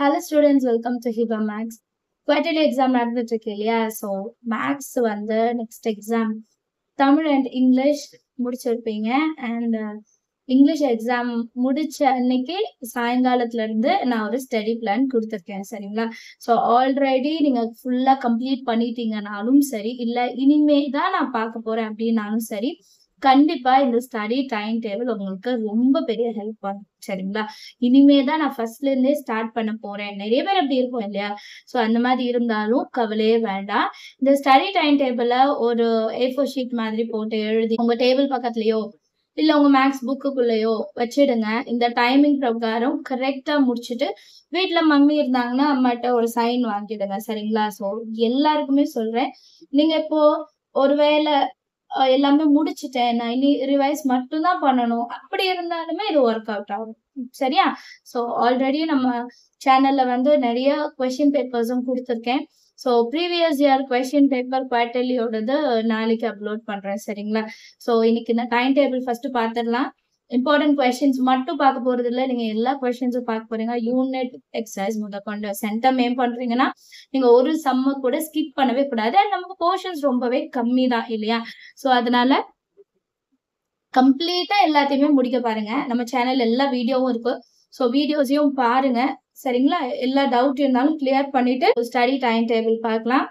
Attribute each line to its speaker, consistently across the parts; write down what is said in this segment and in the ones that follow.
Speaker 1: Hello students, welcome to Hiba Max. Quarterly exam நடந்துட்டு இருக்கு இல்லையா? ஸோ மேக்ஸ் வந்து next exam Tamil and English முடிச்சிருப்பீங்க. அண்ட் இங்கிலீஷ் எக்ஸாம் முடிச்ச அன்னைக்கு சாயங்காலத்துல இருந்து நான் ஒரு ஸ்டடி பிளான் கொடுத்துருக்கேன். சரிங்களா? ஸோ ஆல்ரெடி நீங்க ஃபுல்லா கம்ப்ளீட் பண்ணிட்டீங்கனாலும் சரி, இல்லை இனிமே தான் நான் பார்க்க போறேன் அப்படின்னாலும் சரி, கண்டிப்பா இந்த ஸ்டடி டைம் டேபிள் உங்களுக்கு ரொம்ப பெரிய ஹெல்ப் பண்ணும். சரிங்களா? இனிமே தான் நான் ஃபர்ஸ்ட்ல இருந்தே ஸ்டார்ட் பண்ண போறேன். நிறைய பேர் அப்படி இருக்கும் இல்லையா? ஸோ அந்த மாதிரி இருந்தாலும் கவலையே வேண்டாம். இந்த ஸ்டடி டைம் டேபிள ஒரு A4 ஷீட் மாதிரி போட்டு எழுதி உங்க டேபிள் பக்கத்துலயோ இல்ல உங்க மேக்ஸ் புக்குக்குள்ளேயோ வச்சிடுங்க. இந்த டைமிங் பிரகாரம் கரெக்டா முடிச்சுட்டு வீட்டுல மம்மி இருந்தாங்கன்னா அம்மாட்ட ஒரு சைன் வாங்கிடுங்க. சரிங்களா? ஸோ எல்லாருக்குமே சொல்றேன், நீங்க இப்போ ஒருவேளை எல்லாமே முடிச்சுட்டேன், நான் இனி ரிவைஸ் மட்டும்தான் பண்ணணும் அப்படி இருந்தாலுமே இது ஒர்க் அவுட் ஆகும். சரியா? ஸோ ஆல்ரெடி நம்ம சேனல்ல வந்து நிறைய கொஸ்டின் பேப்பர்ஸும் கொடுத்துருக்கேன். So previous year question paper குவார்டர்லியோடது நாளைக்கு அப்லோட் பண்றேன். சரிங்களா? ஸோ இன்னைக்கு இந்த டைம் டேபிள் ஃபர்ஸ்ட் பார்த்துடலாம். இம்பார்ட்டன்ட் கொஸ்டின்ஸ் மட்டும் பார்க்க போறது இல்லை, நீங்க எல்லா கொஸ்டின்ஸும் பார்க்க போறீங்க. யூனிட் எக்ஸசைஸ் முதற்கொண்டு சென்டம் ஏம் பண்றீங்கன்னா நீங்க ஒரு சம்ம கூட ஸ்கிப் பண்ணவே கூடாது. அண்ட் நமக்கு போர்ஷன்ஸ் ரொம்பவே கம்மி தான் இல்லையா? ஸோ அதனால கம்ப்ளீட்டா எல்லாத்தையுமே முடிக்க பாருங்க. நம்ம சேனல் எல்லா வீடியோவும் இருக்கு. ஸோ வீடியோஸையும் பாருங்க. சரிங்களா? எல்லா டவுட் இருந்தாலும் கிளியர் பண்ணிட்டு ஸ்டடி டைம் டேபிள் பார்க்கலாம்.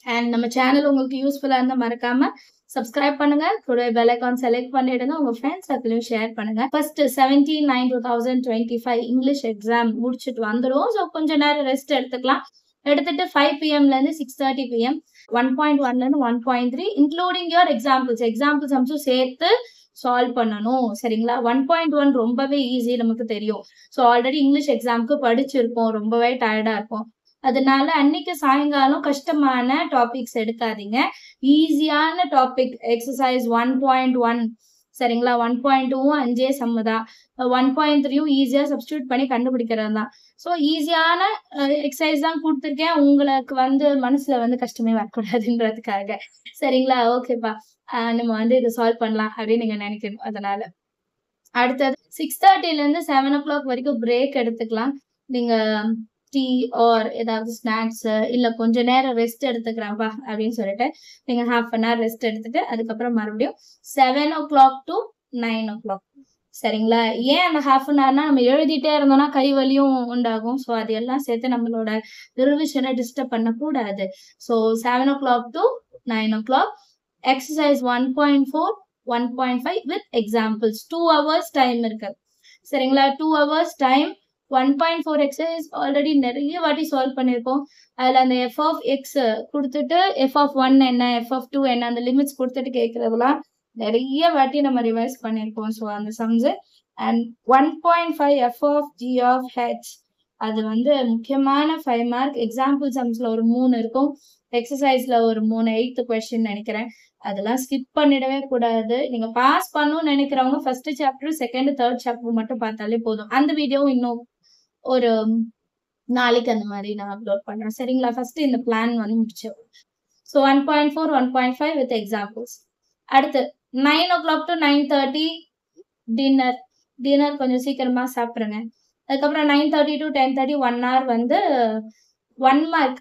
Speaker 1: அண்ட் நம்ம சேனல் உங்களுக்கு யூஸ்ஃபுல்லா இருந்தா மறக்காம சப்ஸ்கிரைப் பண்ணுங்க. கூட பெல் ஐகான் செலக்ட் பண்ணிடுங்க. உங்க ஃப்ரெண்ட்ஸ் சர்க்கிளையும் ஷேர் பண்ணுங்க. ஃபர்ஸ்ட் 17/9/2025 இங்கிலீஷ் எக்ஸாம் முடிச்சுட்டு வந்துடும். ஸோ கொஞ்ச நேரம் ரெஸ்ட் எடுத்துக்கலாம். எடுத்துட்டு 5 PM ல இருந்து 6:30 PM 1.1ல இருந்து 1.3 இன்க்ளூடிங் யோர் எக்ஸாம்பிள் சம்ஸும் சேர்த்து சால்வ் பண்ணணும். சரிங்களா? 1.1 ரொம்பவே ஈஸி, நமக்கு தெரியும். ஸோ ஆல்ரெடி இங்கிலீஷ் எக்ஸாமுக்கு படிச்சிருப்போம், ரொம்பவே டயர்டா இருக்கும். அதனால அன்னைக்கு சாயங்காலம் கஷ்டமான டாபிக்ஸ் எடுக்காதீங்க. ஈஸியான டாபிக் எக்ஸசைஸ் 1.1. சரிங்களா? 1.2வும் 5 சம்மு தான். 1.3யும் ஈஸியா சப்ஸ்டியூட் பண்ணி கண்டுபிடிக்கிறது தான். ஸோ ஈஸியான எக்ஸசைஸ் தான் கொடுத்துருக்கேன். உங்களுக்கு வந்து மனசுல வந்து கஷ்டமே வரக்கூடாதுன்றதுக்காக. சரிங்களா? ஓகேப்பா, நம்ம வந்து இதை சால்வ் பண்ணலாம் அப்படின்னு நீங்க நினைக்கணும். அதனால அடுத்தது 6:30ல இருந்து 7 o'clock வரைக்கும் பிரேக் எடுத்துக்கலாம். நீங்க டீ ஆர் ஏதாவது ஸ்நாக்ஸ் இல்ல கொஞ்ச நேரம் ரெஸ்ட் எடுத்துக்கிறேன்ப்பா அப்படின்னு சொல்லிட்டு நீங்க half an hour ரெஸ்ட் எடுத்துட்டு அதுக்கப்புறம் மறுபடியும் 7 o'clock to 9 o'clock. சரிங்களா? ஏன் அந்த half an hourனா நம்ம எழுதிட்டே இருந்தோம்னா கை வலியும் உண்டாகும். ஸோ அது எல்லாம் சேர்த்து நம்மளோட ரிவிஷனை டிஸ்டர்ப் பண்ணக்கூடாது. So 7 o'clock to 9 o'clock exercise 1.4 1.5 with examples. 2 hours time இருக்கு. சரிங்களா? 2 hours டைம். 1.4 எக்ஸசைஸ் ஆல்ரெடி நிறைய வாட்டி சால்வ் பண்ணியிருக்கோம். அதுல அந்த f of x கொடுத்துட்டு f of 1 என்ன, f of 2 என்ன, அந்த லிமிட்ஸ் கொடுத்துட்டு கேட்கறதுலாம் நிறைய வாட்டி நம்ம ரிவைஸ் பண்ணியிருக்கோம். ஸோ அந்த sums. And 1.5 f of g of h, அது வந்து முக்கியமான 5 மார்க். எக்ஸாம்பிள் சம்ஸ்ல ஒரு 3 இருக்கும், எக்ஸசைஸ்ல ஒரு 3, 8th கொஸ்டின் நினைக்கிறேன். அதெல்லாம் ஸ்கிப் பண்ணிடவே கூடாது. நீங்க பாஸ் பண்ணணும்னு நினைக்கிறவங்க first chapter, second, third chapter மட்டும் பார்த்தாலே போதும். அந்த வீடியோவும் இன்னும் ஒரு நாளைக்கு அந்த மாதிரி நான் அப்லோட் பண்றேன். சரிங்களா? ஃபர்ஸ்ட் இந்த பிளான் வந்து முடிச்சோம். So 1.4 1.5 with examples. அடுத்து 9 o'clock to 9:30 டின்னர் கொஞ்சம் சீக்கிரமா சாப்பிடுங்க. அதுக்கப்புறம் 9:30 to 10:30 1 hour வந்து 1 mark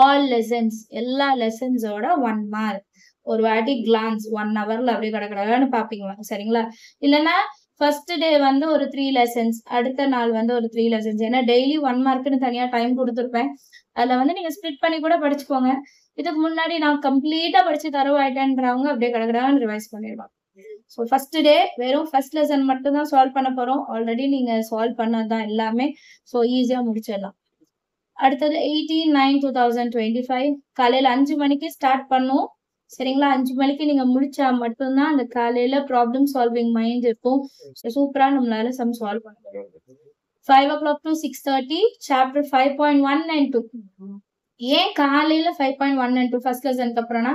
Speaker 1: ஆல் லெசன்ஸ், எல்லா லெசன்ஸோட 1 mark. ஒரு வாட்டி கிளான்ஸ் 1 hourல அப்படியே கடகடன்னு பாப்பீங்களா? சரிங்களா? இல்லைன்னா ஃபர்ஸ்ட் டே வந்து ஒரு 3 lessons, அடுத்த நாள் வந்து ஒரு 3 lessons. ஏன்னா டெய்லி 1 markன்னு தனியா டைம் கொடுத்துருப்பேன். அதுல வந்து நீங்க ஸ்பிளிட் பண்ணி கூட படிச்சுக்கோங்க. இதுக்கு முன்னாடி நான் கம்ப்ளீட்டா படிச்சு தரவாயிட்டேன்றவங்க அப்படியே கடகடான்னு ரிவைஸ் பண்ணிடுவாங்க. ஸோ ஃபர்ஸ்ட் டே வெறும் ஃபர்ஸ்ட் லெசன் மட்டும் தான் சால்வ் பண்ண போறோம். ஆல்ரெடி நீங்க சால்வ் பண்ணதுதான் எல்லாமே. ஸோ ஈஸியா முடிச்சிடலாம். அடுத்தது 18/9/2025 காலையில 5 மணிக்கு ஸ்டார்ட் பண்ணும். சரிங்களா? 5 மணிக்கு நீங்க முடிச்சா மட்டும்தான் அந்த காலையில ப்ராப்ளம் சால்விங் மைண்ட் இருக்கும். சூப்பரா நம்மளால சம் சால்வ் பண்ண முடியும். 5 o'clock to 6:30 சாப்டர் 5.1 and 2. ஏன் காலையில 5.1 and 2 ஃபர்ஸ்ட் லெசனுக்கு அப்புறம்னா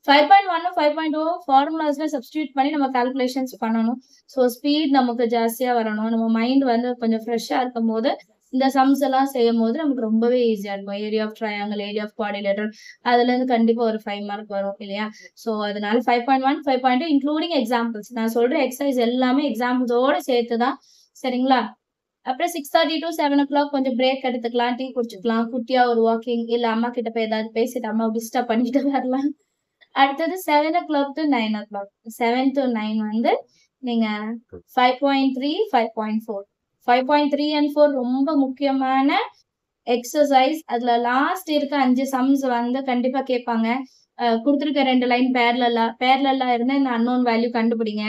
Speaker 1: 5.1 5.2 ஃபார்முலாஸ்ல சப்ஸ்டியூட் பண்ணி நம்ம கால்குலேஷன்ஸ் பண்ணணும். ஸோ ஸ்பீட் நமக்கு ஜாஸ்தியா வரணும். நம்ம மைண்ட் வந்து கொஞ்சம் ஃப்ரெஷ்ஷா இருக்கும் போது இந்த சம்ஸ் எல்லாம் செய்யும் போது நமக்கு ரொம்பவே ஈஸியா இருக்கும். Area of triangle, area of quadrilateral, அதுல இருந்து கண்டிப்பா ஒரு 5 mark வரும் இல்லையா? ஸோ அதனால 5.1 5.2 இன்க்ளூடிங் எக்ஸாம்பிள்ஸ். நான் சொல்ற எக்ஸசைஸ் எல்லாமே எக்ஸாம்பிள்ஸோட சேர்த்துதான். சரிங்களா? அப்புறம் 6:30 to 7 o'clock கொஞ்சம் பிரேக் எடுத்துக்கலாம், டீ குடிச்சுக்கலாம், குட்டியா ஒரு வாக்கிங், இல்ல அம்மா கிட்ட போய் ஏதாவது பேசிட்டு அம்மாவை டிஸ்டர்ப் பண்ணிட்டு வரலாம். அடுத்தது 7 o'clock to 9 o'clock. 7 to 9 வந்து நீங்க 5.3, 5.4. 5.3 and 4 ரொம்ப முக்கியமான எக்ஸசைஸ். அதுல லாஸ்ட் இருக்க 5 சம்ஸ் வந்து கண்டிப்பா கேட்பாங்க. கொடுத்துருக்க 2 லைன் பேரலா இருந்தா இந்த அன்னோன் வேல்யூ கண்டுபிடிங்க.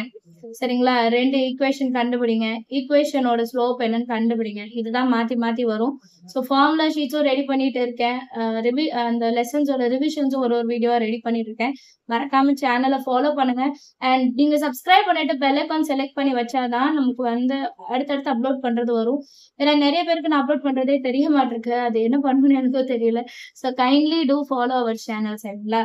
Speaker 1: சரிங்களா? 2 ஈக்குவேஷன் கண்டுபிடிங்க. ஈக்குவேஷனோட ஸ்லோப் என்னன்னு கண்டுபிடிங்க. இதுதான் மாத்தி மாத்தி வரும். ஸோ ஃபார்முலா ஷீட்ஸும் ரெடி பண்ணிட்டு இருக்கேன். அந்த லெசன்ஸோட ரிவிஷன்ஸும் ஒரு வீடியோவா ரெடி பண்ணிட்டு இருக்கேன். மறக்காம சேனலை ஃபாலோ பண்ணுங்க. அண்ட் நீங்க சப்ஸ்கிரைப் பண்ணிட்டு பெல் ஐகான் செலக்ட் பண்ணி வச்சாதான் நமக்கு வந்து அடுத்தடுத்து அப்லோட் பண்றது வரும். ஏன்னா நிறைய பேருக்கு நான் அப்லோட் பண்றதே தெரிய மாட்டிருக்கு. அது என்ன பண்ணணும்னு எனக்கும் தெரியல. So kindly do follow our channel. சரிங்களா?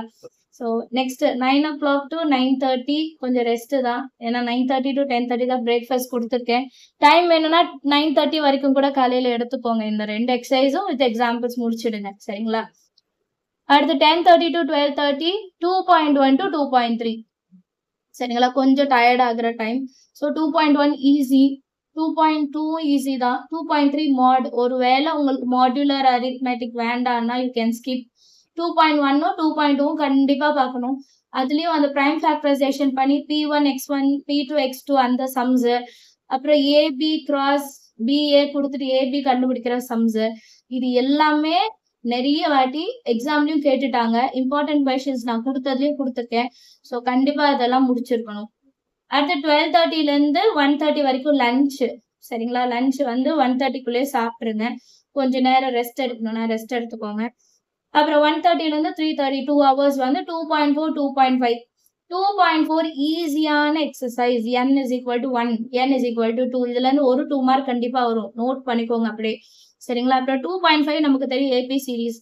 Speaker 1: ஸோ நெக்ஸ்ட் 9 o'clock to 9:30 கொஞ்சம் ரெஸ்ட் தான். ஏன்னா 9:30 to 10:30 தான் பிரேக்ஃபாஸ்ட் கொடுத்துருக்கேன். டைம் வேணும்னா 9:30 வரைக்கும் கூட காலையில எடுத்துக்கோங்க. இந்த 2 எக்ஸசைஸும் வித் எக்ஸாம்பிள்ஸ் முடிச்சிடுங்க. சரிங்களா? அடுத்து 10:30 to 12:30 2.1 to 2.3. சரிங்களா? கொஞ்சம் டயர்ட் ஆகுற டைம். ஸோ 2.1 ஈஸி, 2.2 ஈஸி தான், 2.3 மாட். ஒருவேளை உங்களுக்கு மாடுலர் அரித்மெட்டிக் வேண்டாம்னா யூ கேன் ஸ்கிப். 2.1 2.2 கண்டிப்பா பார்க்கணும். அதுலயும் அந்த பிரைம் ஃபேக்டரைசேஷன் பண்ணி P1 X1 P2 X2 அந்த சம்ஸ், அப்புறம் ஏபி கிராஸ் பிஏ கொடுத்துட்டு ஏபி கண்டுபிடிக்கிற சம்ஸ், இது எல்லாமே நிறைய வாட்டி எக்ஸாம்லயும் கேட்டுட்டாங்க. இம்பார்ட்டன்ட் கொஸ்டின்ஸ் நான் கொடுத்ததுலயும் கொடுத்துருக்கேன். ஸோ கண்டிப்பா அதெல்லாம் முடிச்சிருக்கணும். அடுத்து 12:30ல இருந்து 1:30 வரைக்கும் லஞ்ச். சரிங்களா? லஞ்ச் வந்து 1:30க்குள்ளேயே சாப்பிடுங்க. கொஞ்ச நேரம் ரெஸ்ட் எடுக்கணும்னா ரெஸ்ட் எடுத்துக்கோங்க. அப்புறம் 1:30ல இருந்து 3:30 2 hours வந்து 2.4 2.5. 2.4 ஈஸியான exercise. n is equal to 1, n is equal to 2. இதுல இருந்து ஒரு 2 மார்க் கண்டிப்பா வரும். நோட் பண்ணிக்கோங்க அப்படியே. சரிங்களா? அப்புறம் 2.5 நமக்கு தெரியும் ஏபி சீரீஸ்.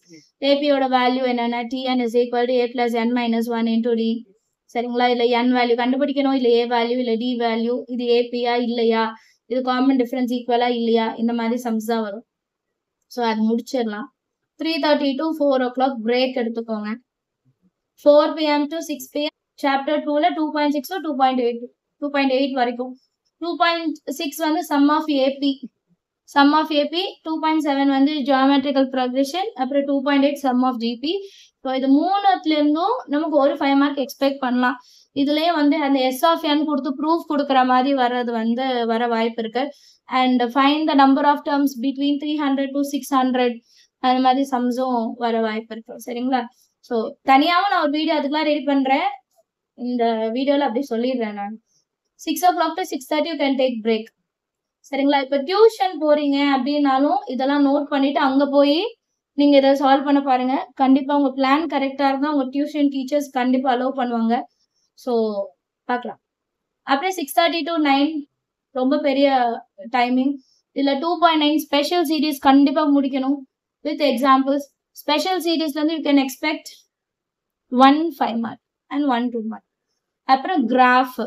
Speaker 1: ஏபியோட வேல்யூ என்னன்னா tn is equal to a plus n minus 1 into d. சரிங்களா? இல்ல n வேல்யூ கண்டுபிடிக்கணும், இல்ல a வேல்யூ, இல்ல d வேல்யூ. இது ஏபியா இல்லையா, இது காமன் டிஃபரன்ஸ் ஈக்குவலா இல்லையா, இந்த மாதிரி சம்ஸ் தான் வரும். ஸோ அது முடிச்சிடலாம். 3:30 to 4 o'clock பிரேக் எடுத்துக்கோங்க. 4 PM to 6 PM சாப்டர் 2ல 2.6 to 2.8 வரைக்கும். 2.6 வந்து சம் ஆஃப் ஏபி. 2.7 வந்து ஜியோமெட்ரிக்கல் ப்ரொக்ரெஷன். அப்புறம் 2.8 சம் ஆஃப் ஜிபி. ஸோ இது மூணுத்துல இருந்தும் நமக்கு ஒரு 5 மார்க் எக்ஸ்பெக்ட் பண்ணலாம். இதுலயே வந்து அந்த எஸ் ஆஃப் என் கொடுத்து ப்ரூஃப் கொடுக்குற மாதிரி வர்றது வந்து வர வாய்ப்பு இருக்கு. And find the number of terms between 300 to 600 அந்த மாதிரி சம்ஸும் வர வாய்ப்பு இருக்கு. சரிங்களா? ஸோ தனியாகவும் நான் ஒரு வீடியோ அதுக்கெல்லாம் ரெடி பண்றேன். இந்த வீடியோல அப்படி சொல்லிடுறேன் நான். 6 o'clock to 6:30 you can take break. சரிங்களா? இப்போ டியூஷன் போறீங்க அப்படின்னாலும் இதெல்லாம் நோட் பண்ணிட்டு அங்க போய் நீங்க இதை சால்வ் பண்ண பாருங்க. கண்டிப்பா உங்க பிளான் கரெக்டா இருந்தா உங்க டியூஷன் டீச்சர்ஸ் கண்டிப்பா அலோவ் பண்ணுவாங்க. ஸோ பார்க்கலாம். அப்புறம் 6:30 to 9 ரொம்ப பெரிய டைமிங். இதுல 2.9 ஸ்பெஷல் சீரீஸ் கண்டிப்பா முடிக்கணும் with examples. Special series வந்து you can expect 1 5 mark and 1 2 mark. அப்புறம் கிராஃப்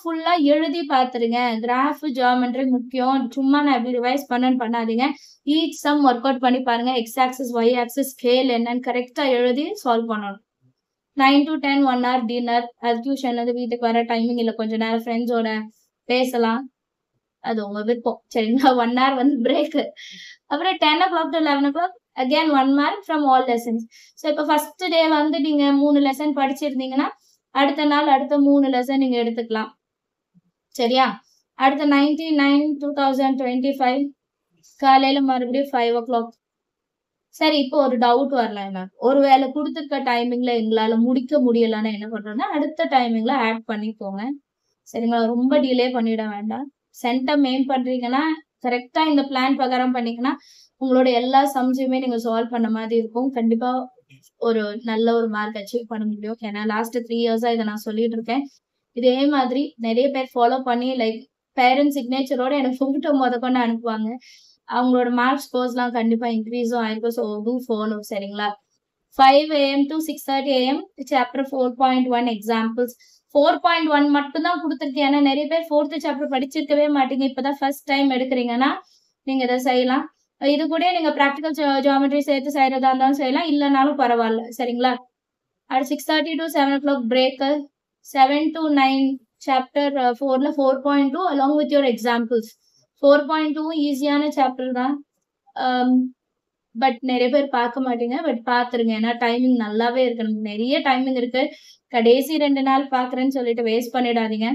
Speaker 1: ஃபுல்லா எழுதி பார்த்துருங்க. கிராஃப் ஜியோமெட்ரி முக்கியம். சும்மா நான் எப்படி ரிவைஸ் பண்ணாதீங்க. ஈச் சம் ஒர்க் அவுட் பண்ணி பாருங்க. X axis Y axis scale என்னன்னு கரெக்டா எழுதி சால்வ் பண்ணணும். 9 to 10 1 hour டின்னர். அது டியூஷன்ல இருந்து வீட்டுக்கு வர டைமிங் இல்லை, கொஞ்ச நேரம் ஃப்ரெண்ட்ஸோட பேசலாம், அது உங்க விருப்பம். சரிங்களா? 1 hour வந்து பிரேக். அப்புறம் 10 o'clock to 11 o'clock again 1 mark from all lessons. So இப்போ ஃபர்ஸ்ட் டே வந்து நீங்க 3 லெசன் படிச்சிருந்தீங்கன்னா அடுத்த நாள் அடுத்த 3 லெசன் நீங்க எடுத்துக்கலாம். சரியா? அடுத்த 19/9/2025 காலையில மறுபடியும் 5 o'clock. சரி, இப்போ ஒரு டவுட் வரலாம். என்ன, ஒருவேளை கொடுத்துருக்க டைமிங்ல எங்களால முடிக்க முடியலன்னா என்ன பண்றோம்னா அடுத்த டைமிங்ல ஆட் பண்ணிக்கோங்க. சரிங்களா? ரொம்ப டிலே பண்ணிட வேண்டாம். சென்டம் எய்ம் பண்றீங்கன்னா கரெக்டா இந்த பிளான் பிரகாரம் பண்ணீங்கன்னா உங்களோட எல்லா சம்ஸையுமே நீங்க சால்வ் பண்ண மாதிரி இருக்கும். கண்டிப்பா ஒரு நல்ல ஒரு மார்க் அச்சீவ் பண்ண முடியும். ஏன்னா லாஸ்ட் 3 years-ஆ இதை நான் சொல்லிட்டு இருக்கேன். இதே மாதிரி நிறைய பேர் ஃபாலோ பண்ணி லைக் பேரண்ட் சிக்னேச்சரோட எனக்கு போட்டோ கொண்டு அனுப்புவாங்க. அவங்களோட மார்க் ஸ்கோர்ஸ்லாம் கண்டிப்பா இன்க்ரீஸும் ஆயிருக்கும். So to follow. சரிங்களா? 5 AM to 6:30 AM chapter 4.1 examples. 4.1 மட்டும் தான் கொடுத்துருக்கேன். ஏன்னா நிறைய பேர் 4th சாப்டர் படிச்சிருக்கவே மாட்டீங்க. இப்பதான் ஃபர்ஸ்ட் டைம் எடுக்கிறீங்கன்னா நீங்க இதை செய்யலாம். இது கூட நீங்க ப்ராக்டிக்கல் ஜியோமெட்ரி சேர்த்து செய்யறதா இருந்தாலும் செய்யலாம், இல்லைனாலும் பரவாயில்ல. சரிங்களா? அடுத்து 6:30 to 7 o'clock break. 7 to 9 chapter 4ல 4.2 along with your examples. 4.2 ஈஸியான சாப்டர் தான். பட் நிறைய பேர் பார்க்க மாட்டீங்க. பட் பார்த்துருங்க. ஏன்னா டைமிங் நல்லாவே இருக்கு. நமக்கு நிறைய டைமிங் இருக்கு. கடைசி 2 நாள் பார்க்குறேன்னு சொல்லிட்டு வேஸ்ட் பண்ணிடாதீங்க.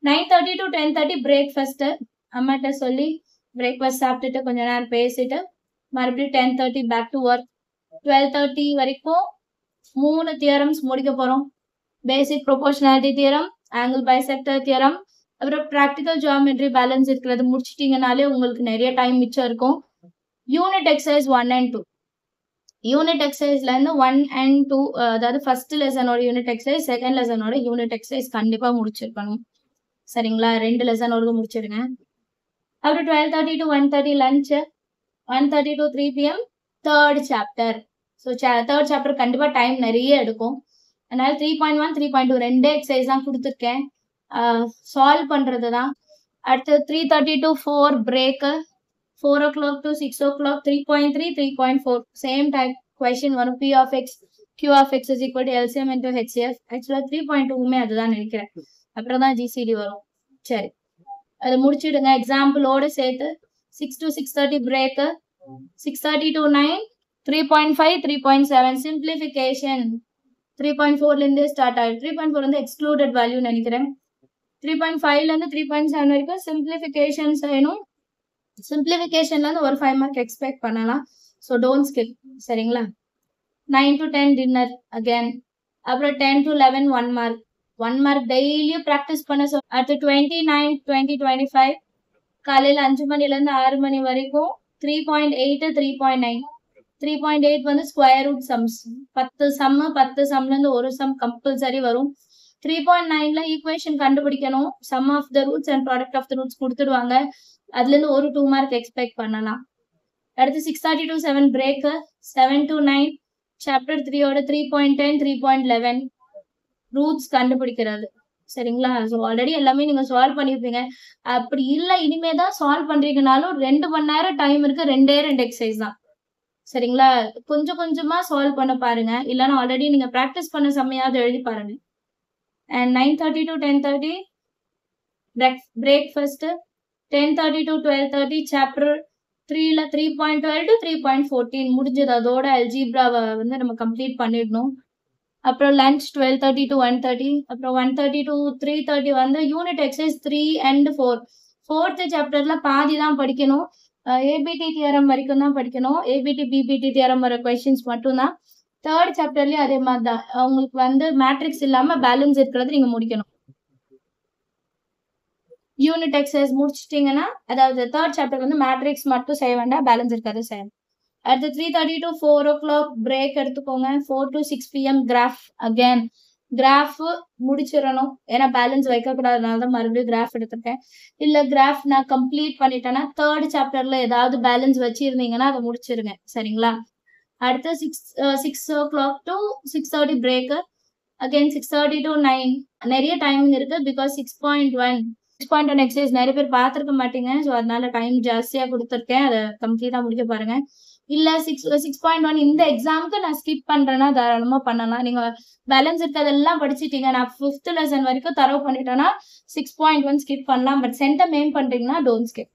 Speaker 1: 9:30 to 10:30 பிரேக்ஃபாஸ்ட். அம்மாட்ட சொல்லி பிரேக்ஃபாஸ்ட் சாப்பிட்டுட்டு கொஞ்ச நேரம் பேசிட்டு மறுபடியும் 10:30 பேக் டு ஒர்க். 12:30 வரைக்கும் 3 தியரம்ஸ் முடிக்க போறோம். Basic proportionality theorem, angle bisector theorem, அப்புறம் ப்ராக்டிக்கல் ஜியோமெட்ரி பேலன்ஸ் இருக்கிறது முடிச்சிட்டிங்கனாலே உங்களுக்கு நிறைய டைம் மிச்சம் இருக்கும். Unit exercise 1 and 2. யூனிட் எக்ஸசைஸ்லேருந்து 1 and 2, அதாவது ஃபர்ஸ்ட் லெசனோட யூனிட் எக்ஸசைஸ், செகண்ட் லெசனோட யூனிட் எக்ஸசைஸ் கண்டிப்பாக முடிச்சிருக்கணும். சரிங்களா? 2 லெசனோட முடிச்சிருங்க. அப்புறம் 12:30 to 1:30 lunch, 1:30 to 3 PM third chapter. So third chapter கண்டிப்பாக டைம் நிறைய எடுக்கும். அதனால 3.1, 3.2 2 எக்ஸசைஸ் தான் கொடுத்துருக்கேன். சால்வ் பண்ணுறது தான். அடுத்து 3:30 to 4 break, 4 o'clock to 6 o'clock 3.3, 3.4 same type question வரும். P of x, Q of x is equal to LCM into HCF. ஆக்சுவலாக 3.2மே அதுதான் நினைக்கிறேன். அப்புறம் தான் GCD வரும். சரி, அதை முடிச்சுடுங்க எக்ஸாம்பிளோடு சேர்த்து. 6 to 6:30 பிரேக்கு, 6:30 to 9 3.5, 3.7 சிம்பிளிஃபிகேஷன். 3.4லேருந்தே ஸ்டார்ட் ஆகிடும். 3.4 வந்து எக்ஸ்க்ளூடட் வேல்யூ நினைக்கிறேன். 3.5லேருந்து 3.7 வரைக்கும் சிம்பிளிஃபிகேஷன் செய்யணும். சிம்பிளிஃபிகேஷன்லேருந்து ஒரு 5 மார்க் எக்ஸ்பெக்ட் பண்ணலாம். So don't skip. சரிங்களா? 9 to 10 டின்னர் அகேன். அப்புறம் 10 to 11 1 மார்க். 1 மார்க் டெய்லியும் ப்ராக்டிஸ் பண்ண அடுத்து 29, 20, 25 காலையில் 5 மணிலேருந்து 6 மணி வரைக்கும் 3.8, 3.9. 3.8 வந்து ஸ்கொயர் ரூட் சம்ஸ். 10 சம்லேருந்து ஒரு சம் கம்பல்சரி வரும். 3.9ல ஈக்குவேஷன் கண்டுபிடிக்கணும். Sum of the roots and product of the roots கொடுத்துடுவாங்க. அதுலேருந்து ஒரு 2 மார்க் எக்ஸ்பெக்ட் பண்ணலாம். அடுத்து 6:30 to 7 பிரேக்கு, 7 to 9 சாப்டர் 3யோட 3.10, 3.11 ரூட்ஸ் கண்டுபிடிக்கிறது. சரிங்களா? ஸோ ஆல்ரெடி எல்லாமே நீங்கள் சால்வ் பண்ணியிருப்பீங்க. அப்படி இல்லை இனிமே தான் சால்வ் பண்ணுறீங்கனாலும் 2 மணி நேரம் டைம் இருக்குது. 2 எக்ஸசைஸ் தான். சரிங்களா? கொஞ்சம் கொஞ்சமாக சால்வ் பண்ண பாருங்க. இல்லைன்னா ஆல்ரெடி நீங்கள் ப்ராக்டிஸ் பண்ண சமையாவது எழுதி பாருங்க. And 9:30 to 10:30 breakfast. 10:30 to 12:30 chapter 3ல 3.12 to 3.14 முடிஞ்சது. அதோட அல்ஜீப்ராவை வந்து நம்ம கம்ப்ளீட் பண்ணிடணும். அப்புறம் லஞ்ச் 12:30 to 1:30. அப்புறம் 1:30 to 3:30 வந்து யூனிட் எக்ஸசைஸ் 3 and 4. 4th சாப்டர்ல பாதி தான் படிக்கணும். ஏபிடி தியரம் வரைக்கும் தான் படிக்கணும். ஏபிடி பிபிடி தியரம் வர கொஸ்டின்ஸ் மட்டும்தான். தேர்ட் சாப்டர்லயும் அதே மாதிரி தான். உங்களுக்கு வந்து மேட்ரிக்ஸ் இல்லாம பேலன்ஸ் இருக்கிறது நீங்க முடிக்கணும். யூனிட் எக்ஸசைஸ் முடிச்சிட்டிங்கன்னா, அதாவது தேர்ட் சாப்டர் வந்து மேட்ரிக்ஸ் மட்டும் செய்ய வேண்டாம், பேலன்ஸ் இருக்கிறது செய்யணும். அடுத்து 3:30 to 4 o'clock பிரேக் எடுத்துக்கோங்க. 4 to 6 PM graph again. Graph முடிச்சிடணும். ஏன்னா பேலன்ஸ் வைக்கக்கூடாதுனால தான் மறுபடியும் கிராஃப் எடுத்துருக்கேன். இல்லை கிராஃப் நான் கம்ப்ளீட் பண்ணிட்டேன்னா தேர்ட் சாப்டர்ல ஏதாவது பேலன்ஸ் வச்சிருந்தீங்கன்னா அதை முடிச்சிருங்க. சரிங்களா? அடுத்து 6 o'clock to 6:30 brake, again 6:30 to 9 நிறைய டைமிங் இருக்கு. பிகாஸ் 6.1 எக்ஸசைஸ் நிறைய பேர் பார்த்துருக்க மாட்டீங்க. ஸோ அதனால டைம் ஜாஸ்தியாக கொடுத்துருக்கேன். அதை கம்ப்ளீட்டாக முடிக்க பாருங்க. இல்லை 6.1 இந்த எக்ஸாமுக்கு நான் ஸ்கிப் பண்ணுறேன்னா தாராளமாக பண்ணலாம். நீங்கள் பேலன்ஸ் இருக்கிறதெல்லாம் படிச்சுட்டீங்க. நான் 5th லெசன் வரைக்கும் தரவு பண்ணிட்டேன்னா 6.1 ஸ்கிப் பண்ணலாம். பட் சென்டம் எய்ம் பண்ணுறீங்கன்னா டோன்ட் ஸ்கிப்.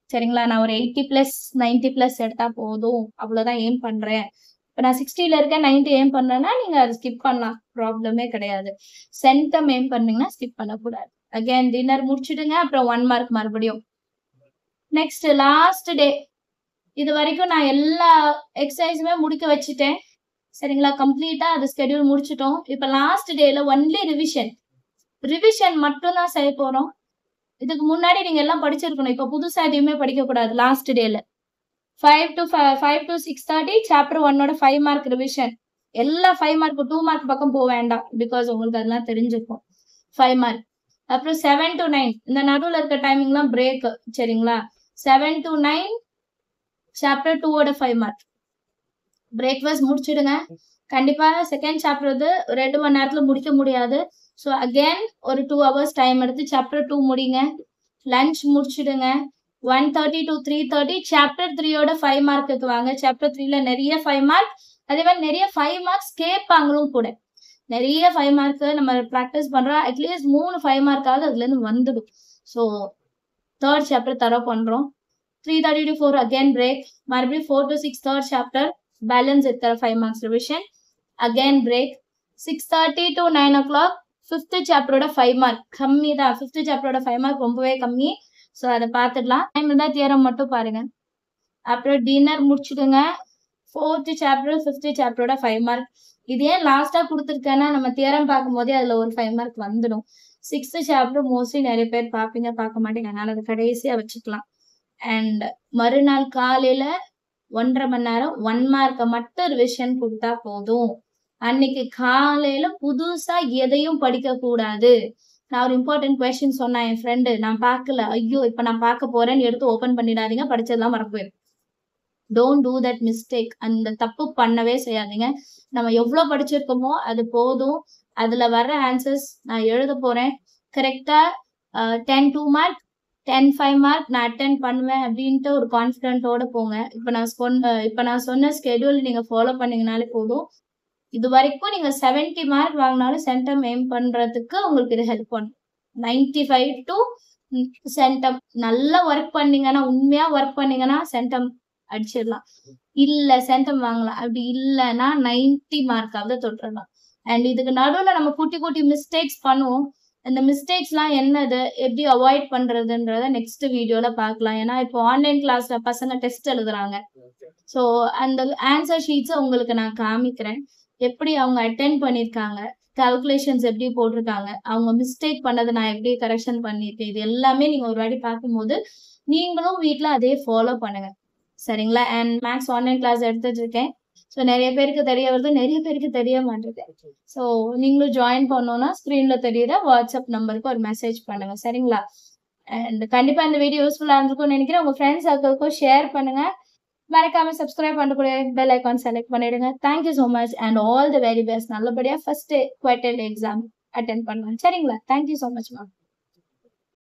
Speaker 1: சரிங்களா? நான் ஒரு 80+, 90+ எடுத்தா போதும், அவ்வளோதான் எய்ம் பண்ணுறேன். இப்போ நான் 60ல இருக்கேன், 90 எய்ம் பண்ணுறேன்னா நீங்கள் அதை ஸ்கிப் பண்ணலாம், ப்ராப்ளமே கிடையாது. சென்டம் எய்ம் பண்ணீங்கன்னா ஸ்கிப் பண்ணக்கூடாது. அகேன் டின்னர் முடிச்சுடுங்க. அப்புறம் 1 மார்க் மறுபடியும். Next last day. இது வரைக்கும் நான் எல்லா எக்ஸசைஸுமே முடிக்க வச்சுட்டேன். சரிங்களா? கம்ப்ளீட்டாக அது ஸ்கெடியூல் முடிச்சிட்டோம். இப்போ லாஸ்ட் டேல ஒன்லி ரிவிஷன் மட்டும் தான் செய்ய போகிறோம். இதுக்கு முன்னாடி நீங்கள் எல்லாம் படிச்சிருக்கணும். இப்போ புதுசாக எதுவுமே படிக்கக்கூடாது. லாஸ்ட் டேல 5 to 6:30 சாப்டர் 1ஓட 5 மார்க் ரிவிஷன். எல்லா 5 மார்க் 2 மார்க் பக்கம் போக வேண்டாம். பிகாஸ் உங்களுக்கு அதெல்லாம் தெரிஞ்சிருக்கும். 5 மார்க். அப்புறம் 7 to 9 இந்த நடுவில் இருக்க டைமிங் தான் பிரேக். சரிங்களா? 7 to 9 சாப்டர் 2ஓட 5 மார்க். பிரேக்ஃபாஸ்ட் முடிச்சிடுங்க. கண்டிப்பாக செகண்ட் சாப்டர் வந்து 2 மணி நேரத்தில் முடிக்க முடியாது. ஸோ அகேன் ஒரு 2 hours டைம் எடுத்து சாப்டர் 2 முடிங்க. லஞ்ச் முடிச்சிடுங்க. 1:30 to 3:30 சாப்டர் 3ஓட 5 மார்க்குக்கு வாங்க. சாப்டர் 3ல நிறைய 5 மார்க், அதே மாதிரி நிறைய 5 மார்க்ஸ் கேட்பாங்களும் கூட. நிறைய 5 மார்க்கு நம்ம ப்ராக்டிஸ் பண்ணுறோம். அட்லீஸ்ட் 3 5 மார்க்காவது அதுலேருந்து வந்துடும். ஸோ தேர்ட் சாப்டர் தரோ பண்றோம். 3:30 to 4 again break. மறுபடியும் 4 to 6 third chapter balance இருக்கிற 5 marks revision. Again break. 6:30 to 9 o'clock 5th chapter 5 mark கம்மி தான். 5th chapter 5 mark ரொம்பவே கம்மி. ஸோ அதை பார்த்துடலாம். டைம் இருந்தால் தியரம் மட்டும் பாருங்க. அப்புறம் dinner முடிச்சுடுங்க. 4th chapter 5th chapter 5 mark. இது ஏன் லாஸ்டா கொடுத்துருக்கேன்னா நம்ம தியரம் பார்க்கும் போதே அதுல ஒரு 5 mark வந்துடும். 6th chapter மோஸ்ட்லி நிறைய பேர் பார்ப்பீங்க, பார்க்க மாட்டீங்க, அதனால அது கடைசியா வச்சுக்கலாம். அண்ட் மறுநாள் காலையில 1.5 மணி நேரம் 1 mark மட்டும் ரிவிஷன் கொடுத்தா போதும். அன்னைக்கு காலையில புதுசா எதையும் படிக்க கூடாது. நான் ஒரு இம்பார்ட்டன்ட் கொஸ்டின் சொன்னேன் என் ஃப்ரெண்டு, நான் பார்க்கல, ஐயோ இப்ப நான் பார்க்க போறேன்னு எடுத்து ஓபன் பண்ணிடாதீங்க, படிச்சதெல்லாம் மறந்து போயிடும். Don't do that mistake. அந்த தப்பு பண்ணவே செய்யாதீங்க. நம்ம எவ்வளவு படிச்சிருக்கோமோ அது போதும். அதுல வர்ற ஆன்சர்ஸ் நான் எழுத போறேன் கரெக்டா. 10 2 mark 10 5 mark நான் அட்டென்ட் பண்ணுவேன் அப்படின்ட்டு ஒரு கான்ஃபிடென்ட்டோட போங்க. இப்ப நான் சொன்ன ஸ்கெடியூல் நீங்க ஃபாலோ பண்ணீங்கனாலே போதும். இது வரைக்கும் நீங்க 70 mark வாங்கினாலும் சென்டம் எய்ம் பண்றதுக்கு உங்களுக்கு இது ஹெல்ப் பண்ணும். 95 to சென்டம் நல்லா ஒர்க் பண்ணீங்கன்னா, உண்மையா ஒர்க் பண்ணீங்கன்னா சென்டம் அடிச்சிடலாம். இல்ல சென்டம் வாங்கலாம், அப்படி இல்லைன்னா 90 mark தொட்டுடலாம். அண்ட் இதுக்கு நடுவில் நம்ம குட்டி குட்டி மிஸ்டேக்ஸ் பண்ணுவோம். இந்த மிஸ்டேக்ஸ் எல்லாம் என்னது, எப்படி அவாய்ட் பண்றதுன்றத நெக்ஸ்ட் வீடியோல பார்க்கலாம். ஏன்னா இப்போ ஆன்லைன் கிளாஸ்ல பசங்க டெஸ்ட் எழுதுறாங்க. ஸோ அந்த ஆன்சர் ஷீட்ஸை உங்களுக்கு நான் காமிக்கிறேன். எப்படி அவங்க அட்டென்ட் பண்ணியிருக்காங்க, கால்குலேஷன்ஸ் எப்படி போட்டிருக்காங்க, அவங்க மிஸ்டேக் பண்ணதை நான் எப்படி கரெக்ஷன் பண்ணியிருக்கேன், இது எல்லாமே நீங்க ஒரு வாட்டி பார்க்கும்போது நீங்களும் வீட்டில் அதே ஃபாலோ பண்ணுங்க. சரிங்களா? அண்ட் மேக்ஸ் ஆன்லைன் கிளாஸ் எடுத்துட்டு இருக்கேன். ஸோ நிறைய பேருக்கு தெரிய வருது, நிறைய பேருக்கு தெரிய மாட்டேங்குது. ஸோ நீங்களும் ஜாயின் பண்ணோம்னா ஸ்க்ரீன்ல தெரியுற வாட்ஸ்அப் நம்பருக்கு ஒரு மெசேஜ் பண்ணுங்க. சரிங்களா? அண்ட் கண்டிப்பா இந்த வீடியோ யூஸ்ஃபுல்லா இருந்திருக்கும்னு நினைக்கிறேன். உங்க ஃப்ரெண்ட்ஸ் சர்க்கிள்க்கும் ஷேர் பண்ணுங்க. மறக்காம சப்ஸ்கிரைப் பண்ணக்கூடிய பெல் ஐக்கான் செலக்ட் பண்ணிடுங்க. Thank you so much and all the very best. நல்லபடியா ஃபர்ஸ்ட் குவார்டர்லி எக்ஸாம் அட்டென்ட் பண்ணுவேன். சரிங்களா? Thank you so much ma'am.